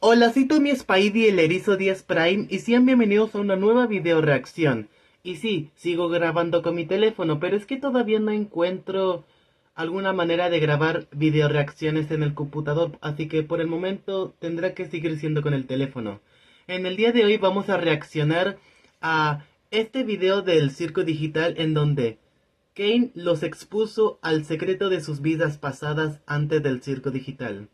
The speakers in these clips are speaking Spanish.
Hola, soy Tommy Spidey, el erizo 10 Prime, y sean bienvenidos a una nueva video reacción. Y sí, sigo grabando con mi teléfono, pero es que todavía no encuentro alguna manera de grabar video reacciones en el computador, así que por el momento tendrá que seguir siendo con el teléfono. En el día de hoy vamos a reaccionar a este video del circo digital en donde Kane los expuso al secreto de sus vidas pasadas antes del circo digital.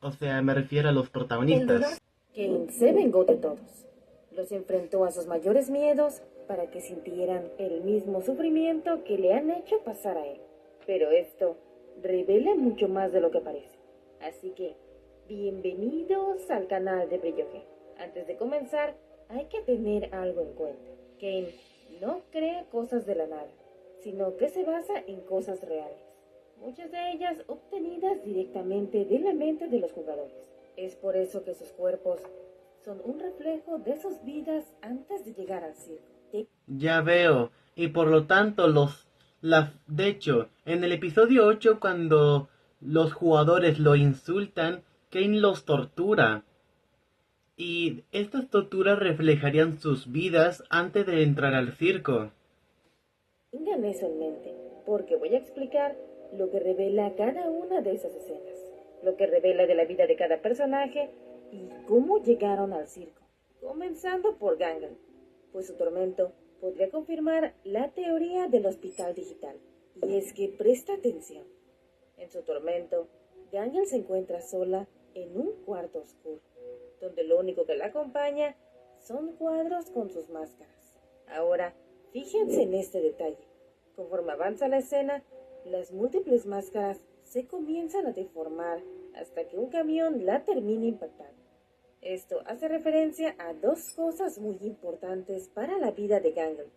O sea, me refiero a los protagonistas. Kane se vengó de todos. Los enfrentó a sus mayores miedos para que sintieran el mismo sufrimiento que le han hecho pasar a él. Pero esto revela mucho más de lo que parece. Así que, bienvenidos al canal de Brilloje. Antes de comenzar, hay que tener algo en cuenta. Kane no crea cosas de la nada, sino que se basa en cosas reales. Muchas de ellas obtenidas directamente de la mente de los jugadores. Es por eso que sus cuerpos son un reflejo de sus vidas antes de llegar al circo. Ya veo, y por lo tanto de hecho, en el episodio 8 cuando los jugadores lo insultan, Kane los tortura. Y estas torturas reflejarían sus vidas antes de entrar al circo. Tengan eso en mente, porque voy a explicar lo que revela cada una de esas escenas, lo que revela de la vida de cada personaje y cómo llegaron al circo. Comenzando por Gangle, pues su tormento podría confirmar la teoría del hospital digital. Y es que presta atención. En su tormento, Gangle se encuentra sola en un cuarto oscuro, donde lo único que la acompaña son cuadros con sus máscaras. Ahora, fíjense en este detalle. Conforme avanza la escena, las múltiples máscaras se comienzan a deformar hasta que un camión la termina impactando. Esto hace referencia a dos cosas muy importantes para la vida de Gangle.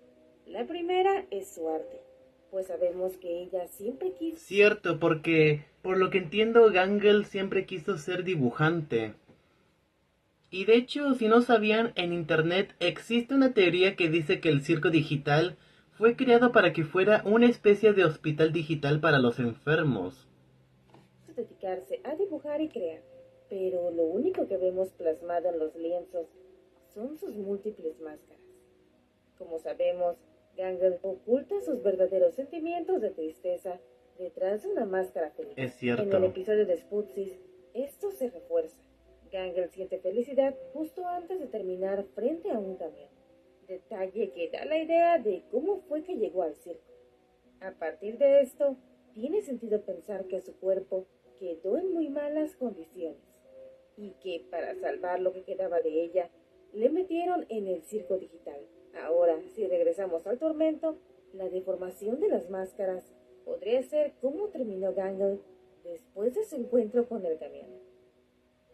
La primera es su arte, pues sabemos que ella siempre quiso... Cierto, porque por lo que entiendo, Gangle siempre quiso ser dibujante. Y de hecho, si no sabían, en internet existe una teoría que dice que el circo digital fue creado para que fuera una especie de hospital digital para los enfermos. dedicarse a dibujar y crear, pero lo único que vemos plasmado en los lienzos son sus múltiples máscaras. Como sabemos, Gangle oculta sus verdaderos sentimientos de tristeza detrás de una máscara feliz. Es cierto. En el episodio de Sputsis, esto se refuerza. Gangle siente felicidad justo antes de terminar frente a un camión. Detalle que da la idea de cómo fue que llegó al circo. A partir de esto, tiene sentido pensar que su cuerpo quedó en muy malas condiciones y que para salvar lo que quedaba de ella, le metieron en el circo digital. Ahora, si regresamos al tormento, la deformación de las máscaras podría ser cómo terminó Gangle después de su encuentro con el camión.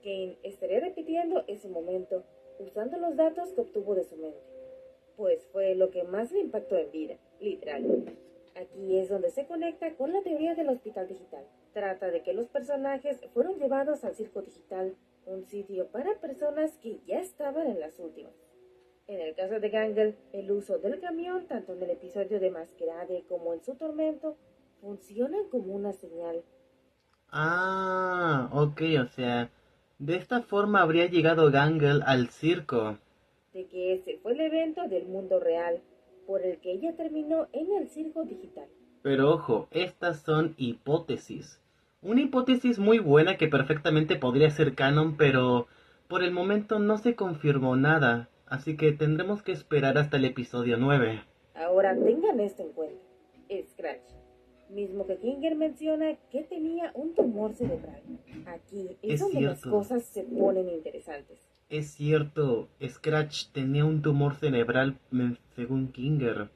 Kane estaría repitiendo ese momento usando los datos que obtuvo de su mente, pues fue lo que más le impactó en vida, literal. Aquí es donde se conecta con la teoría del hospital digital. Trata de que los personajes fueron llevados al circo digital, un sitio para personas que ya estaban en las últimas. En el caso de Gangle, el uso del camión, tanto en el episodio de Masquerade como en su tormento, funcionan como una señal. Ah, ok, o sea, de esta forma habría llegado Gangle al circo. De que ese fue el evento del mundo real por el que ella terminó en el circo digital. Pero ojo, estas son hipótesis. Una hipótesis muy buena que perfectamente podría ser canon, pero por el momento no se confirmó nada, así que tendremos que esperar hasta el episodio 9. Ahora tengan esto en cuenta. Scratch, mismo que Kinger menciona que tenía un tumor cerebral. Aquí es donde las cosas se ponen interesantes. Es cierto, Scratch tenía un tumor cerebral, según Kinger.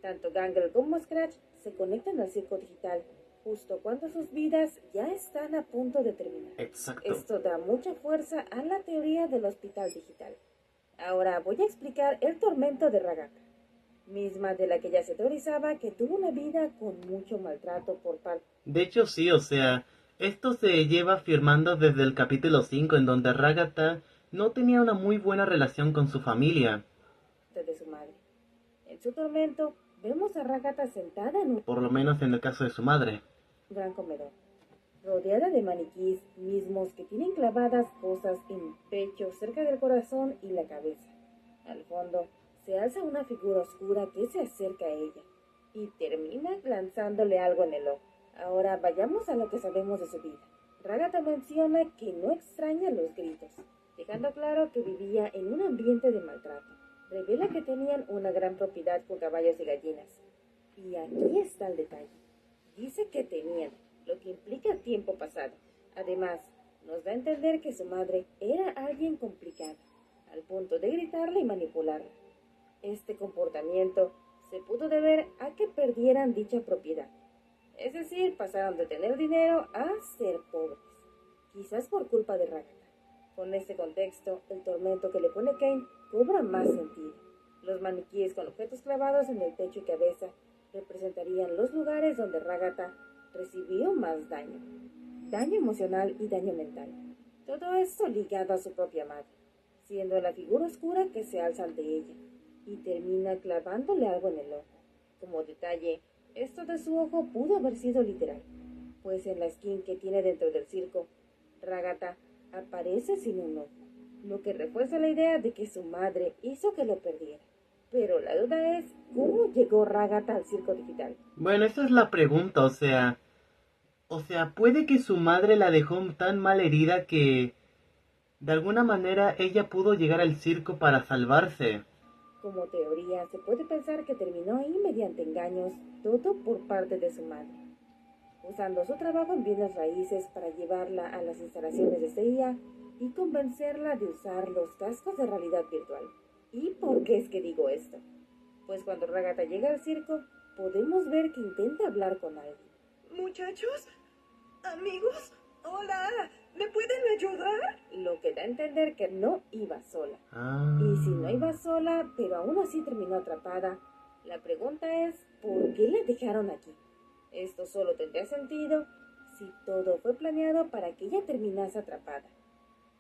Tanto Gangle como Scratch se conectan al circo digital justo cuando sus vidas ya están a punto de terminar. Exacto. Esto da mucha fuerza a la teoría del hospital digital. Ahora voy a explicar el tormento de Ragata, misma de la que ya se teorizaba que tuvo una vida con mucho maltrato por parte. De hecho sí, o sea, esto se lleva afirmando desde el capítulo 5 en donde Ragata no tenía una muy buena relación con su familia. De su madre. En su tormento, vemos a Ragata sentada en un... Por lo menos en el caso de su madre. gran comedor, rodeada de maniquíes mismos que tienen clavadas cosas en pecho, cerca del corazón y la cabeza. Al fondo se alza una figura oscura que se acerca a ella y termina lanzándole algo en el ojo. Ahora vayamos a lo que sabemos de su vida. Ragata menciona que no extraña los gritos, dejando claro que vivía en un ambiente de maltrato. Revela que tenían una gran propiedad con caballos y gallinas. Y aquí está el detalle. Dice que tenían, lo que implica tiempo pasado. Además, nos da a entender que su madre era alguien complicada, al punto de gritarla y manipularla. Este comportamiento se pudo deber a que perdieran dicha propiedad. Es decir, pasaron de tener dinero a ser pobres, quizás por culpa de Ragata. Con este contexto, el tormento que le pone Cain cobra más sentido. Los maniquíes con objetos clavados en el pecho y cabeza representarían los lugares donde Ragata recibió más daño emocional y daño mental. Todo esto ligado a su propia madre, siendo la figura oscura que se alza ante ella y termina clavándole algo en el ojo. Como detalle, esto de su ojo pudo haber sido literal, pues en la skin que tiene dentro del circo, Ragata aparece sin un ojo, lo que refuerza la idea de que su madre hizo que lo perdiera. Pero la duda es, ¿cómo llegó Ragata al circo digital? Bueno, esa es la pregunta, puede que su madre la dejó tan mal herida que de alguna manera ella pudo llegar al circo para salvarse. Como teoría, se puede pensar que terminó ahí mediante engaños, todo por parte de su madre, usando su trabajo en bienes raíces para llevarla a las instalaciones de CIA y convencerla de usar los cascos de realidad virtual. ¿Y por qué es que digo esto? Pues cuando Ragata llega al circo, podemos ver que intenta hablar con alguien. Muchachos, amigos, hola, ¿me pueden ayudar? Lo que da a entender que no iba sola. Ah. Y si no iba sola, pero aún así terminó atrapada, la pregunta es, ¿por qué la dejaron aquí? Esto solo tendría sentido si todo fue planeado para que ella terminase atrapada.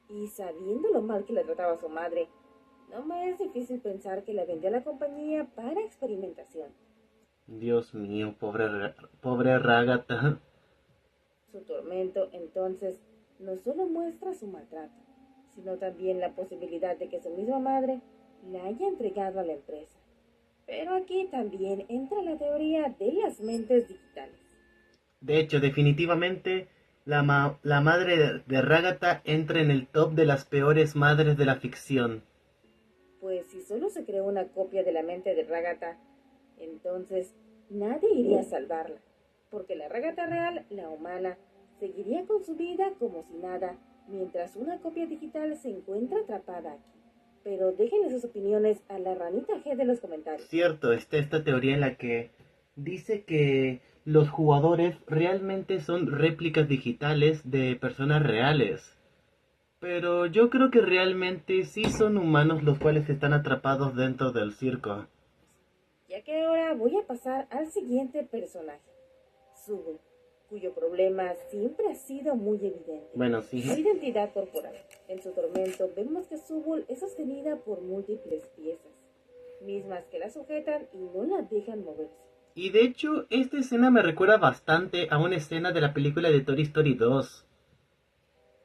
Y sabiendo lo mal que le trataba a su madre, no me es difícil pensar que la vendió a la compañía para experimentación. Dios mío, pobre Ragata. Su tormento, entonces, no solo muestra su maltrato, sino también la posibilidad de que su misma madre la haya entregado a la empresa. Pero aquí también entra la teoría de las mentes digitales. De hecho, definitivamente, la madre de Ragata entra en el top de las peores madres de la ficción. Pues si solo se creó una copia de la mente de Ragata, entonces nadie iría a salvarla, porque la Ragata real, la humana, seguiría con su vida como si nada, mientras una copia digital se encuentra atrapada aquí. Pero déjenle sus opiniones a la ranita G de los comentarios. Cierto, está esta teoría en la que dice que los jugadores realmente son réplicas digitales de personas reales. Pero yo creo que realmente sí son humanos los cuales están atrapados dentro del circo. Ya que ahora voy a pasar al siguiente personaje, Zubul, cuyo problema siempre ha sido muy evidente. Bueno, sí. Su identidad corporal. En su tormento vemos que Zubul es sostenida por múltiples piezas, mismas que la sujetan y no la dejan moverse. Y de hecho, esta escena me recuerda bastante a una escena de la película de Toy Story 2.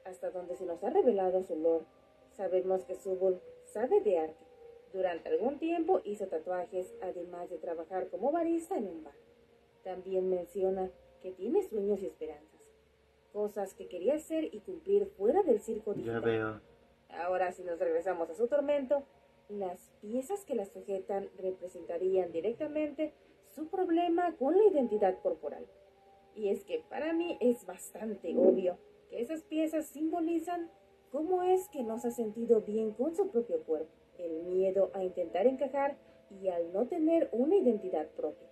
Hasta donde se nos ha revelado su lore, sabemos que Zubul sabe de arte. Durante algún tiempo hizo tatuajes, además de trabajar como barista en un bar. También menciona que tiene sueños y esperanzas, cosas que quería hacer y cumplir fuera del circo digital. Ya veo. Ahora, si nos regresamos a su tormento, las piezas que la sujetan representarían directamente su problema con la identidad corporal. Y es que para mí es bastante obvio que esas piezas simbolizan cómo es que no se ha sentido bien con su propio cuerpo, el miedo a intentar encajar y al no tener una identidad propia.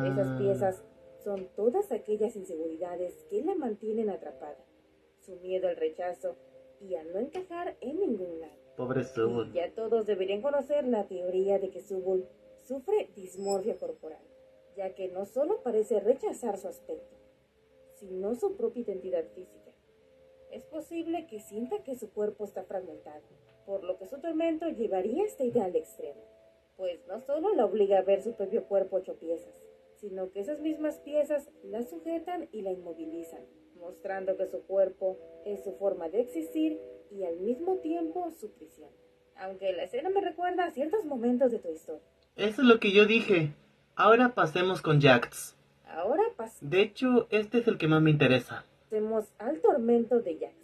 Esas piezas son todas aquellas inseguridades que la mantienen atrapada, su miedo al rechazo y al no encajar en ningún lado. Pobre Zubul. Y ya todos deberían conocer la teoría de que Zubul sufre dismorfia corporal, ya que no solo parece rechazar su aspecto, sino su propia identidad física. Es posible que sienta que su cuerpo está fragmentado, por lo que su tormento llevaría esta idea al extremo, pues no solo la obliga a ver su propio cuerpo hecho piezas, sino que esas mismas piezas la sujetan y la inmovilizan, mostrando que su cuerpo es su forma de existir y al mismo tiempo su prisión. Aunque la escena me recuerda a ciertos momentos de tu historia. Eso es lo que yo dije. Ahora pasemos con Jax. Ahora De hecho, este es el que más me interesa. pasemos al tormento de Jax.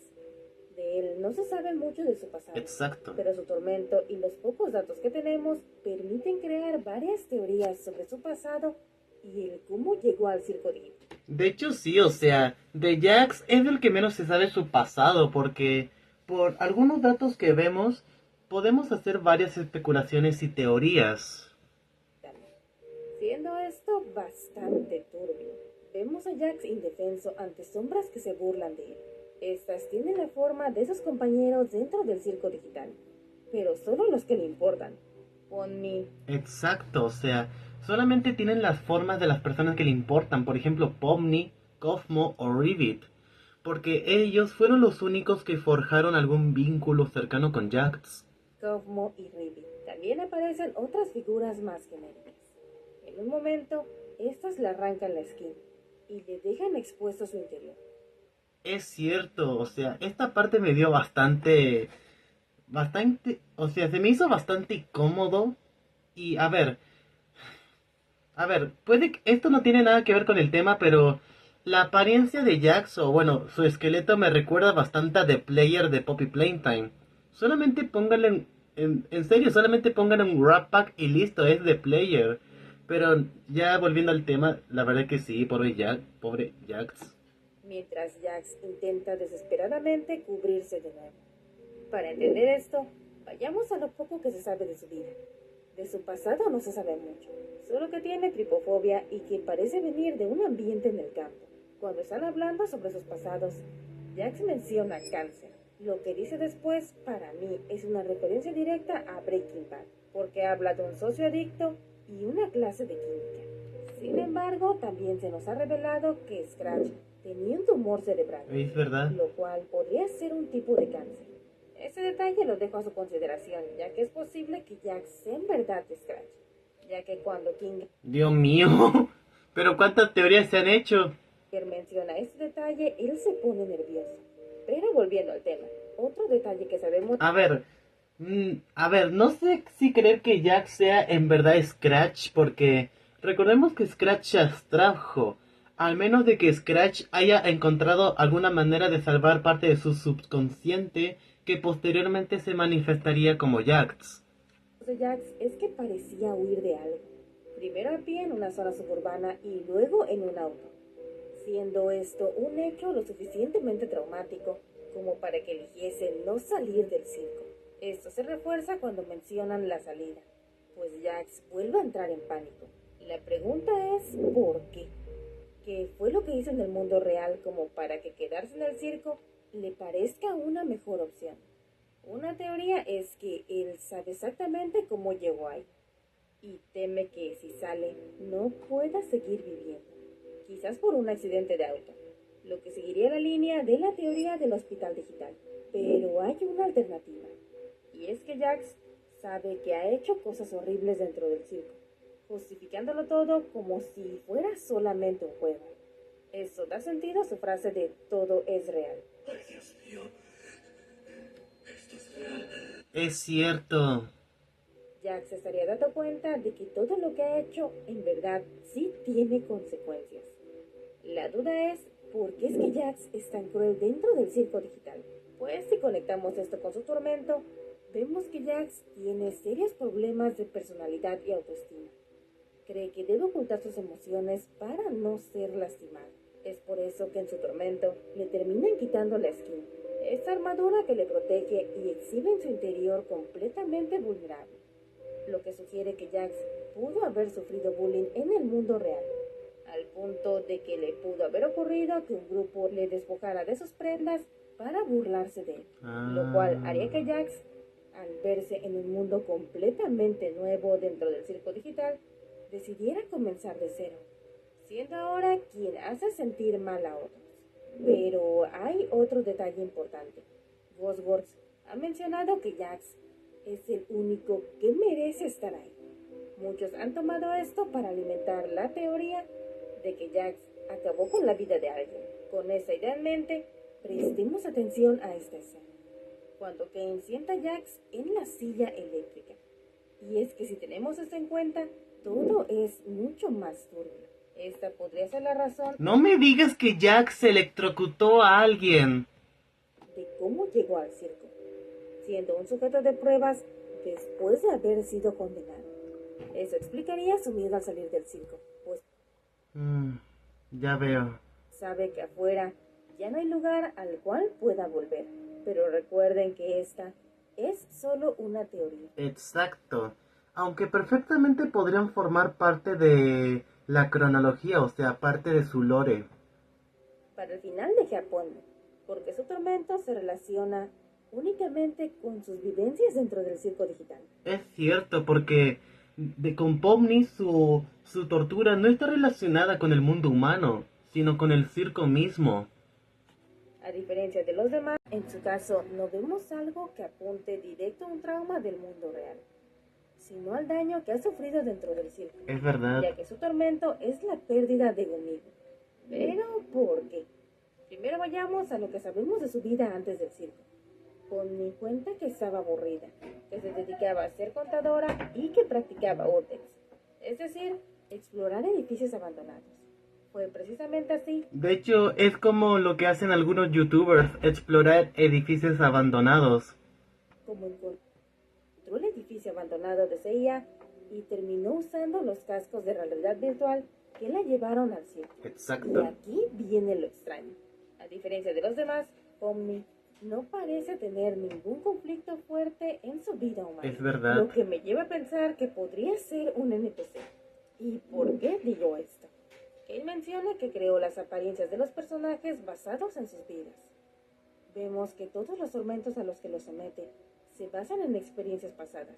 De él no se sabe mucho de su pasado. Exacto. Pero su tormento y los pocos datos que tenemos permiten crear varias teorías sobre su pasado y el cómo llegó al circo digital. De hecho, sí, o sea, de Jax es el que menos se sabe su pasado, porque por algunos datos que vemos, podemos hacer varias especulaciones y teorías. Siendo esto bastante turbio, vemos a Jax indefenso ante sombras que se burlan de él. Estas tienen la forma de sus compañeros dentro del circo digital, pero solo los que le importan. Pomni. Exacto, o sea, solamente tienen las formas de las personas que le importan, por ejemplo, Pomni, Cosmo o Rivet, porque ellos fueron los únicos que forjaron algún vínculo cercano con Jax. Cosmo y Rivet. También aparecen otras figuras más genéricas. En un momento, estas le arrancan la skin y le dejan expuesto su interior. Es cierto, o sea, esta parte me dio bastante, o sea, se me hizo bastante incómodo. Y puede que esto no tiene nada que ver con el tema, pero la apariencia de Jax, o bueno, su esqueleto me recuerda bastante a The Player de Poppy Playtime. Solamente pónganle, en serio, solamente pónganle un Wrap Pack y listo, es The Player. Pero ya volviendo al tema, la verdad que sí, pobre Jax. Mientras Jax intenta desesperadamente cubrirse de nuevo. Para entender esto, vayamos a lo poco que se sabe de su vida. De su pasado no se sabe mucho, solo que tiene tripofobia y que parece venir de un ambiente en el campo. Cuando están hablando sobre sus pasados, Jax menciona cáncer. Lo que dice después, para mí, es una referencia directa a Breaking Bad, porque habla de un socio adicto y una clase de química. Sin embargo, también se nos ha revelado que Scratch tenía un tumor cerebral, Es verdad. lo cual podría ser un tipo de cáncer. Ese detalle lo dejo a su consideración, ya que es posible que Jax sea en verdad Scratch, ya que cuando Dios mío, pero ¿cuántas teorías se han hecho? menciona este detalle, él se pone nervioso. Pero volviendo al tema, otro detalle que sabemos... A ver, no sé si creer que Jax sea en verdad Scratch, porque recordemos que Scratch se abstrajo, al menos de que Scratch haya encontrado alguna manera de salvar parte de su subconsciente que posteriormente se manifestaría como Jax. de Jax es que parecía huir de algo, primero a pie en una zona suburbana y luego en un auto, siendo esto un hecho lo suficientemente traumático como para que eligiese no salir del circo. Esto se refuerza cuando mencionan la salida, pues Jax vuelve a entrar en pánico. La pregunta es ¿por qué? ¿Qué fue lo que hizo en el mundo real como para que quedarse en el circo le parezca una mejor opción? Una teoría es que él sabe exactamente cómo llegó ahí y teme que si sale no pueda seguir viviendo, quizás por un accidente de auto, lo que seguiría la línea de la teoría del hospital digital. Pero hay una alternativa, y es que Jax sabe que ha hecho cosas horribles dentro del circo, justificándolo todo como si fuera solamente un juego. Eso da sentido a su frase de todo es real. Ay, Dios mío. Esto es real. Es cierto. Jax se estaría dando cuenta de que todo lo que ha hecho en verdad sí tiene consecuencias. La duda es, ¿por qué es que Jax es tan cruel dentro del circo digital? Pues si conectamos esto con su tormento, vemos que Jax tiene serios problemas de personalidad y autoestima. Cree que debe ocultar sus emociones para no ser lastimado. Es por eso que en su tormento le terminan quitando la skin, esa armadura que le protege y exhibe en su interior completamente vulnerable, lo que sugiere que Jax pudo haber sufrido bullying en el mundo real, al punto de que le pudo haber ocurrido que un grupo le despojara de sus prendas para burlarse de él, lo cual haría que Jax, al verse en un mundo completamente nuevo dentro del circo digital, decidiera comenzar de cero, siendo ahora quien hace sentir mal a otros. Pero hay otro detalle importante. Ghostworks ha mencionado que Jax es el único que merece estar ahí. Muchos han tomado esto para alimentar la teoría de que Jax acabó con la vida de alguien, Con esa idea en mente, prestemos atención a esta escena. Cuando Kane sienta a Jax en la silla eléctrica. Y es que si tenemos esto en cuenta, todo es mucho más turbio. Esta podría ser la razón No me digas que Jax electrocutó a alguien. de cómo llegó al circo, siendo un sujeto de pruebas después de haber sido condenado. Eso explicaría su miedo al salir del circo, pues Ya veo. sabe que afuera ya no hay lugar al cual pueda volver. Pero recuerden que esta es solo una teoría. Exacto. Aunque perfectamente podrían formar parte de la cronología, o sea, parte de su lore. Para el final de Japón, porque su tormento se relaciona únicamente con sus vivencias dentro del circo digital. Es cierto, porque con Pomni su tortura no está relacionada con el mundo humano, sino con el circo mismo. A diferencia de los demás, en su caso no vemos algo que apunte directo a un trauma del mundo real, sino al daño que ha sufrido dentro del circo, Es verdad. ya que su tormento es la pérdida de Gumigo. Pero, ¿por qué? Primero vayamos a lo que sabemos de su vida antes del circo. Pomni cuenta que estaba aburrida, que se dedicaba a ser contadora y que practicaba útex, es decir, explorar edificios abandonados. Fue precisamente así De hecho, es como lo que hacen algunos youtubers, explorar edificios abandonados. como encontró el edificio abandonado de CIA y terminó usando los cascos de realidad virtual que la llevaron al circo. Y Exacto. aquí viene lo extraño. A diferencia de los demás, Pomni no parece tener ningún conflicto fuerte en su vida humana. Es verdad. Lo que me lleva a pensar que podría ser un NPC. ¿Y por qué digo esto? Kane menciona que creó las apariencias de los personajes basados en sus vidas. Vemos que todos los tormentos a los que los somete se basan en experiencias pasadas.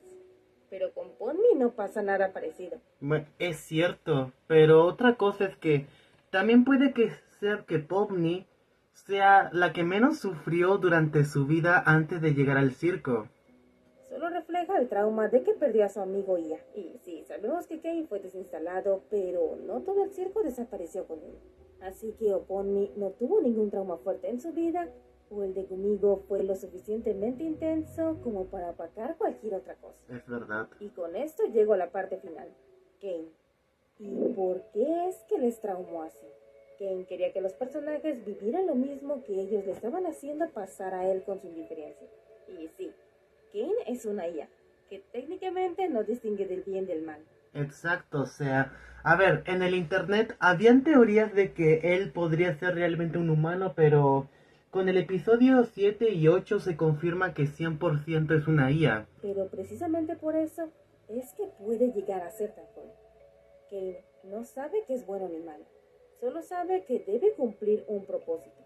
Pero con Pomni no pasa nada parecido. Bueno, es cierto, pero otra cosa es que también puede que sea que Pomni sea la que menos sufrió durante su vida antes de llegar al circo. Solo refleja el trauma de que perdió a su amigo Ia. Y sí, sabemos que Kane fue desinstalado, pero no todo el circo desapareció con él. Así que o Pomni no tuvo ningún trauma fuerte en su vida, o el de Gumigo fue lo suficientemente intenso como para opacar cualquier otra cosa. Es verdad. Y con esto llego a la parte final. Kane. ¿Y por qué es que les traumó así? Kane quería que los personajes vivieran lo mismo que ellos le estaban haciendo pasar a él con su indiferencia. Y sí, Kane es una IA, que técnicamente no distingue del bien del mal. Exacto, o sea, a ver, en el internet habían teorías de que él podría ser realmente un humano, pero con el episodio 7 y 8 se confirma que 100% es una IA. Pero precisamente por eso es que puede llegar a ser tan joven. Kane no sabe que es bueno ni malo, solo sabe que debe cumplir un propósito.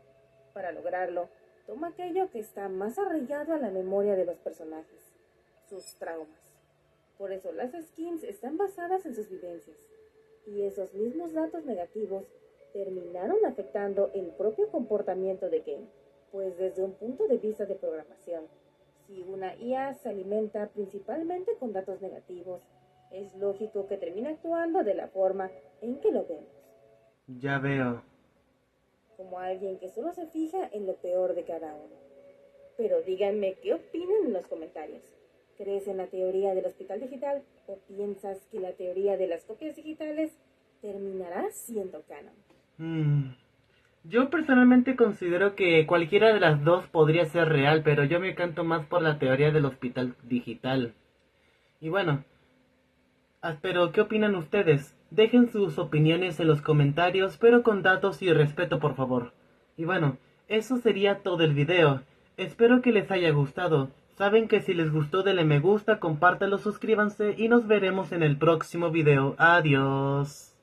Para lograrlo, toma aquello que está más arraigado a la memoria de los personajes, sus traumas. Por eso las skins están basadas en sus vivencias, y esos mismos datos negativos terminaron afectando el propio comportamiento de Kane, pues desde un punto de vista de programación, si una IA se alimenta principalmente con datos negativos, es lógico que termine actuando de la forma en que lo vemos, Ya veo. como alguien que solo se fija en lo peor de cada uno. Pero díganme qué opinan en los comentarios. ¿Crees en la teoría del hospital digital o piensas que la teoría de las copias digitales terminará siendo canon? Yo personalmente considero que cualquiera de las dos podría ser real, pero yo me canto más por la teoría del hospital digital. Y bueno, pero ¿qué opinan ustedes? Dejen sus opiniones en los comentarios, pero con datos y respeto, por favor. Y bueno, eso sería todo el video. Espero que les haya gustado. Saben que si les gustó denle me gusta, compártanlo, suscríbanse y nos veremos en el próximo video. Adiós.